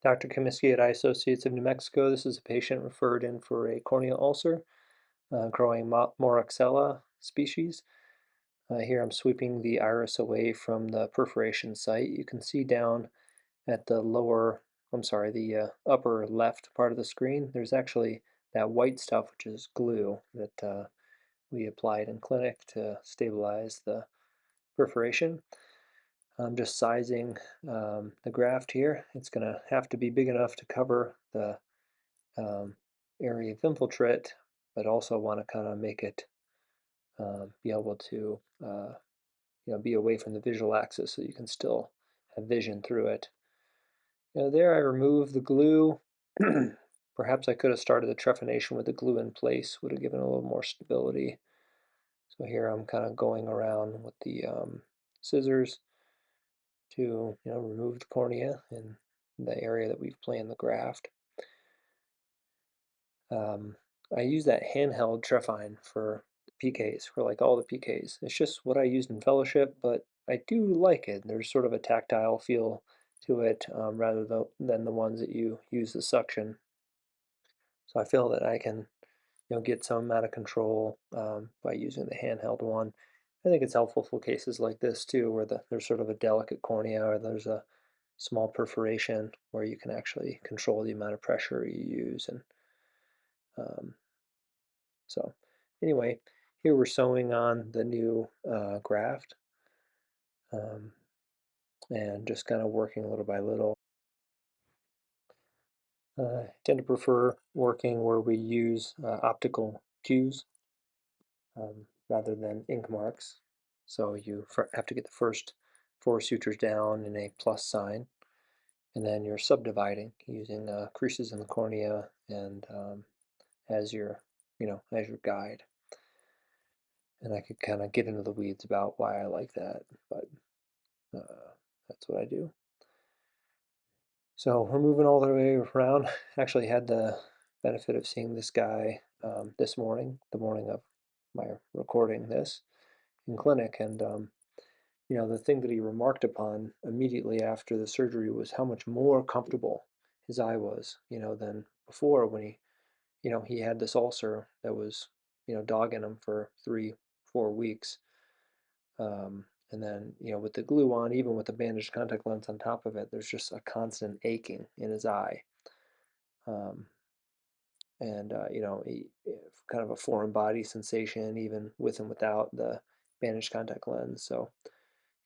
Dr. Commiskey at Eye Associates of New Mexico. This is a patient referred in for a corneal ulcer, growing Moraxella species. Here I'm sweeping the iris away from the perforation site. You can see down at the upper left part of the screen, there's actually that white stuff, which is glue that we applied in clinic to stabilize the perforation. I'm just sizing the graft here. It's going to have to be big enough to cover the area of infiltrate, but also want to kind of make it be able to be away from the visual axis so you can still have vision through it. There I removed the glue. Perhaps I could have started the trephination with the glue in place, would have given a little more stability. So here I'm kind of going around with the scissors to remove the cornea in the area that we've planned the graft. I use that handheld Trephining for PKs, for like all the PKs. It's just what I used in fellowship, but I do like it. There's sort of a tactile feel to it rather than the ones that you use the suction. So I feel that I can get some amount of control by using the handheld one. I think it's helpful for cases like this too, where there's sort of a delicate cornea or there's a small perforation where you can actually control the amount of pressure you use. And so anyway, here we're sewing on the new graft and just kind of working little by little. I tend to prefer working where we use optical cues rather than ink marks. So you have to get the first 4 sutures down in a plus sign, and then you're subdividing using creases in the cornea and as your guide. And I could kind of get into the weeds about why I like that, but that's what I do. So we're moving all the way around. Actually had the benefit of seeing this guy this morning, the morning of my recording this in clinic, and the thing that he remarked upon immediately after the surgery was how much more comfortable his eye was, than before when he had this ulcer that was, dogging him for 3-4 weeks. And then, with the glue on, even with the bandaged contact lens on top of it, there's just a constant aching in his eye. Kind of a foreign body sensation, even with and without the bandaged contact lens. So,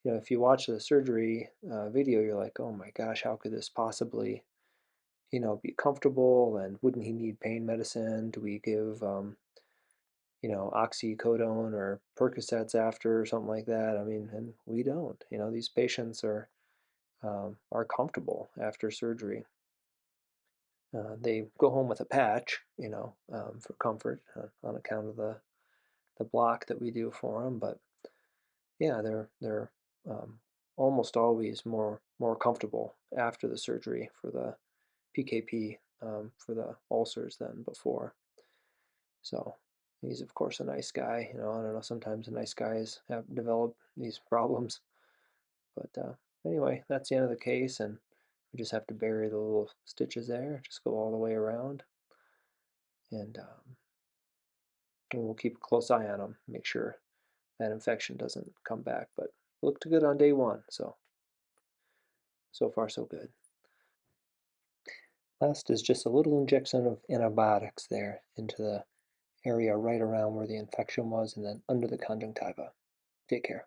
if you watch the surgery video, you're like, oh my gosh, how could this possibly, be comfortable? And wouldn't he need pain medicine? Do we give oxycodone or Percocets after or something like that? I mean, and we don't. These patients are comfortable after surgery. They go home with a patch, for comfort on account of the block that we do for them. But yeah, they're almost always more comfortable after the surgery for the PKP for the ulcers than before. So he's of course a nice guy. I don't know. Sometimes the nice guys have developed these problems. But anyway, that's the end of the case, and we just have to bury the little stitches there. Just go all the way around, and we'll keep a close eye on them. Make sure that infection doesn't come back. But looked good on day 1, so far so good. Last is just a little injection of antibiotics there into the area right around where the infection was and then under the conjunctiva. Take care.